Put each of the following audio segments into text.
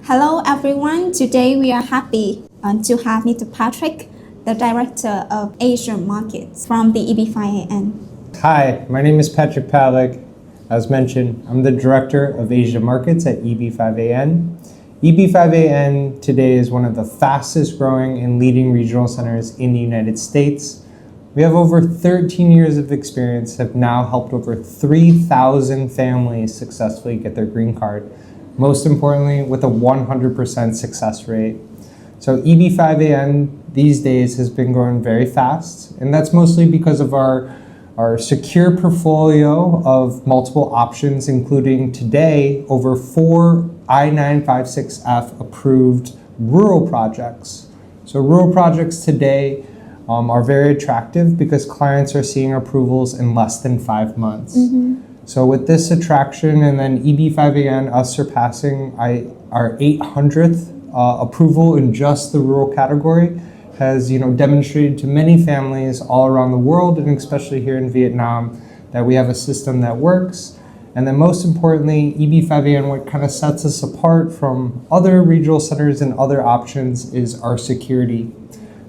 Hello everyone, today we are happy to have Mr. Pavlik, the Director of Asia Markets from the EB5AN. Hi, my name is Patrick Pavlik. As mentioned, I'm the Director of Asia Markets at EB5AN. EB5AN today is one of the fastest growing and leading regional centers in the United States. We have over 13 years of experience, have now helped over 3,000 families successfully get their green card. Most importantly, with a 100% success rate. So EB5AN these days has been growing very fast, and that's mostly because of our secure portfolio of multiple options, including today over 4 I-956F approved rural projects. So rural projects today are very attractive because clients are seeing approvals in less than 5 months. So with this attraction and then EB5AN, us surpassing our 800th approval in just the rural category has demonstrated to many families all around the world, and especially here in Vietnam, that we have a system that works. And then most importantly, EB5AN, what kind of sets us apart from other regional centers and other options is our security.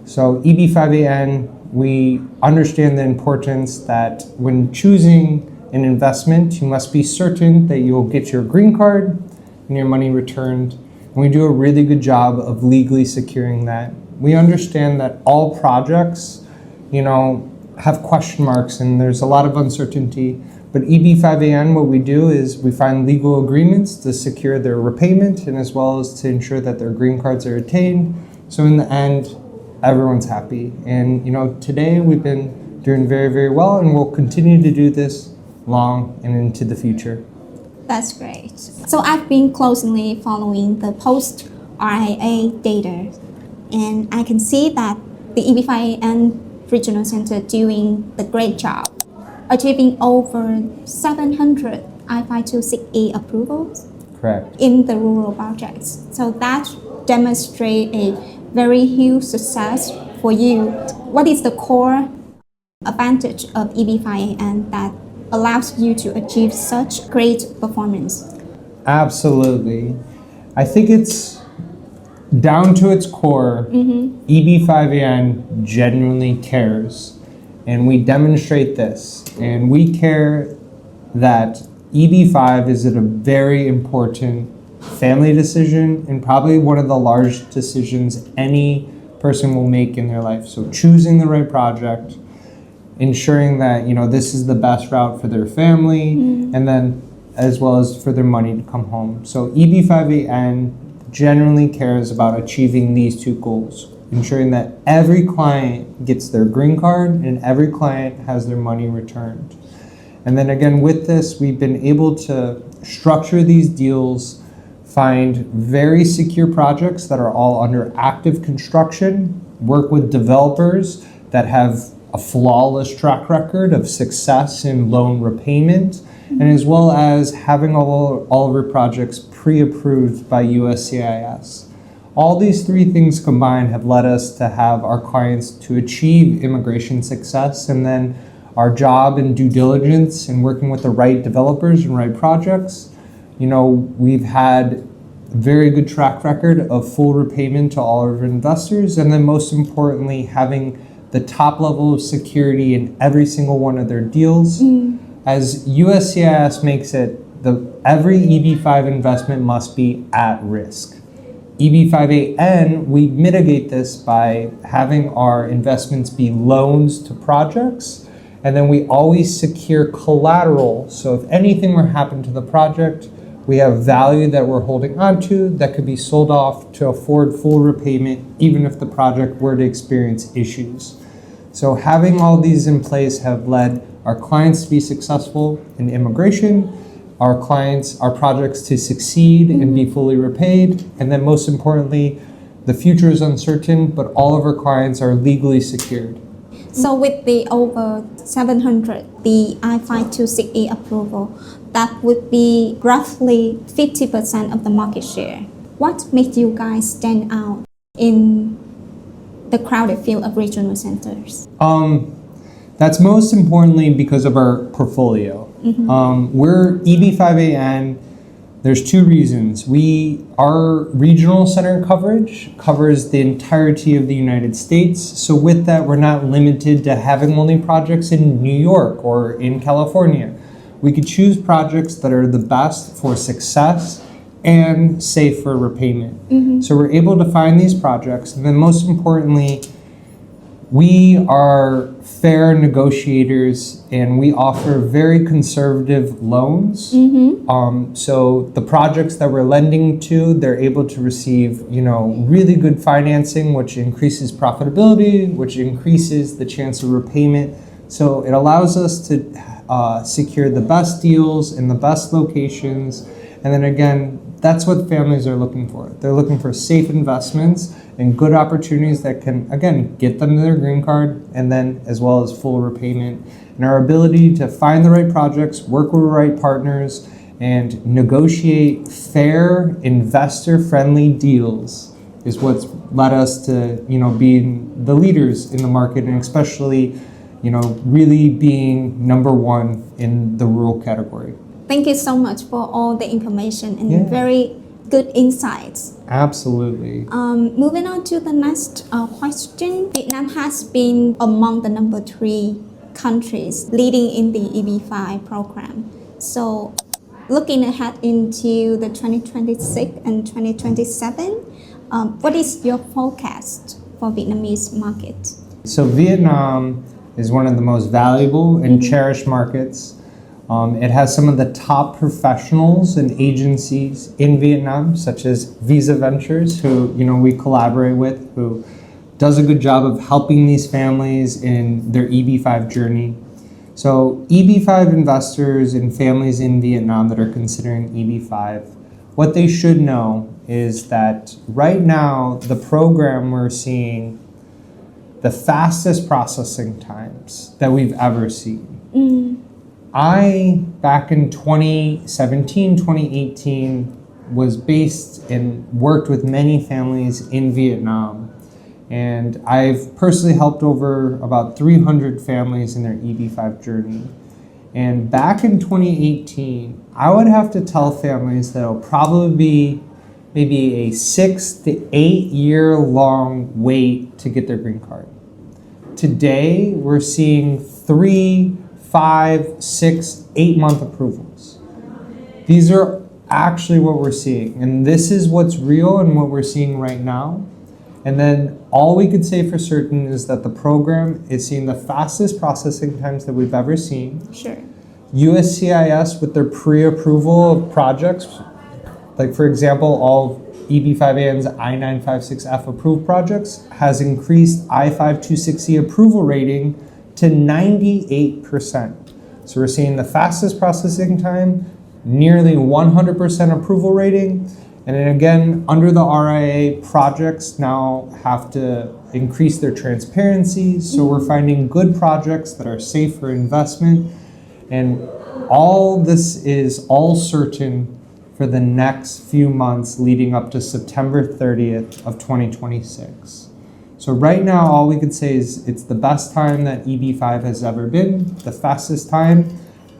So EB5AN, we understand the importance that when choosing an investment, you must be certain that you'll get your green card and your money returned. And we do a really good job of legally securing that. We understand that all projects, have question marks and there's a lot of uncertainty. But EB5AN, what we do is we find legal agreements to secure their repayment and as well as to ensure that their green cards are attained. So in the end, everyone's happy. And today we've been doing very, very well, and we'll continue to do this long and into the future. That's great. So I've been closely following the post-RIA data, and I can see that the EB5AN Regional Center doing the great job, achieving over 700 I-526E approvals. Correct. In the rural projects. So that demonstrates a very huge success for you. What is the core advantage of EB5AN that allows you to achieve such great performance? Absolutely. I think it's down to its core. EB5AN genuinely cares, and we demonstrate this. And we care that EB5 is a very important family decision and probably one of the largest decisions any person will make in their life. So choosing the right project, ensuring that this is the best route for their family, and then as well as for their money to come home. So EB5AN generally cares about achieving these two goals, ensuring that every client gets their green card and every client has their money returned. And then again, with this, we've been able to structure these deals, find very secure projects that are all under active construction, work with developers that have a flawless track record of success in loan repayment, and as well as having all of our projects pre-approved by USCIS. All these three things combined have led us to have our clients to achieve immigration success, and then our job and due diligence in working with the right developers and right projects. We've had a very good track record of full repayment to all of our investors, and then most importantly, having the top level of security in every single one of their deals. As USCIS makes it, every EB5 investment must be at risk. EB5AN, we mitigate this by having our investments be loans to projects, and then we always secure collateral. So if anything were to happen to the project, we have value that we're holding onto that could be sold off to afford full repayment, even if the project were to experience issues. So having all these in place have led our clients to be successful in immigration, our projects to succeed and be fully repaid, and then most importantly, the future is uncertain, but all of our clients are legally secured. So with the over 700, the I-526E approval, that would be roughly 50% of the market share. What makes you guys stand out in the crowded field of regional centers? That's most importantly because of our portfolio. We're EB5AN, There's two reasons. Our regional center coverage covers the entirety of the United States. So with that, we're not limited to having only projects in New York or in California. We could choose projects that are the best for success and safe for repayment. So we're able to find these projects, and then most importantly, we are fair negotiators and we offer very conservative loans. So the projects that we're lending to, they're able to receive, really good financing, which increases profitability, which increases the chance of repayment. So it allows us to secure the best deals in the best locations. And then again, that's what families are looking for. They're looking for safe investments and good opportunities that can, again, get them their green card and then as well as full repayment. And our ability to find the right projects, work with the right partners, and negotiate fair, investor-friendly deals is what's led us to, being the leaders in the market, and especially, really being number one in the rural category. Thank you so much for all the information and very good insights. Absolutely. Moving on to the next question. Vietnam has been among the number 3 countries leading in the EB5 program. So looking ahead into the 2026 and 2027, what is your forecast for Vietnamese market? So Vietnam is one of the most valuable and cherished markets. It has some of the top professionals and agencies in Vietnam, such as Visa Ventures, who we collaborate with, who does a good job of helping these families in their EB5 journey. So EB5 investors and families in Vietnam that are considering EB5, what they should know is that right now the program we're seeing the fastest processing times that we've ever seen. I, back in 2017, 2018, was based and worked with many families in Vietnam. And I've personally helped over about 300 families in their EB5 journey. And back in 2018, I would have to tell families that it'll probably be maybe a 6 to 8 year long wait to get their green card. Today, we're seeing 3, 5, 6, 8 month approvals. These are actually what we're seeing. And this is what's real and what we're seeing right now. And then all we could say for certain is that the program is seeing the fastest processing times that we've ever seen. Sure. USCIS with their pre-approval of projects, like for example, all EB5AN's I-956F approved projects has increased I-5260 approval rating to 98%. So we're seeing the fastest processing time, nearly 100% approval rating. And then again, under the RIA, projects now have to increase their transparency. So we're finding good projects that are safe for investment. And all this is all certain for the next few months leading up to September 30th of 2026. So right now, all we could say is it's the best time that EB5 has ever been, the fastest time,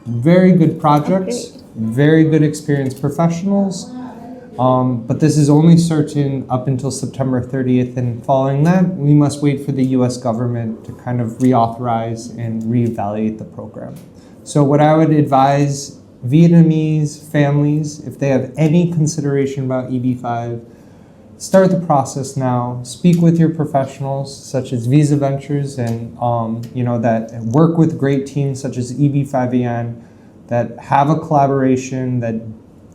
very good projects, very good experienced professionals. But this is only certain up until September 30th, and following that, we must wait for the US government to kind of reauthorize and reevaluate the program. So what I would advise Vietnamese families, if they have any consideration about EB5, start the process now. Speak with your professionals, such as Visa Ventures, and that work with great teams such as EB5AN, that have a collaboration, that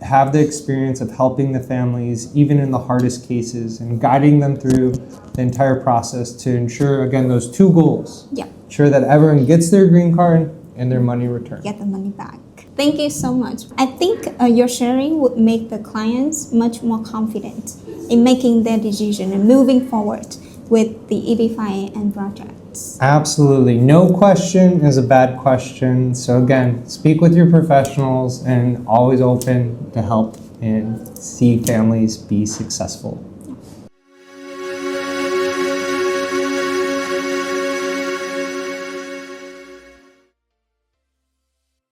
have the experience of helping the families, even in the hardest cases, and guiding them through the entire process to ensure, again, those two goals. Yeah. Ensure that everyone gets their green card and their money returned. Get the money back. Thank you so much. I think your sharing would make the clients much more confident in making their decision and moving forward with the EB5 projects. Absolutely. No question is a bad question. So again, speak with your professionals and always open to help and see families be successful.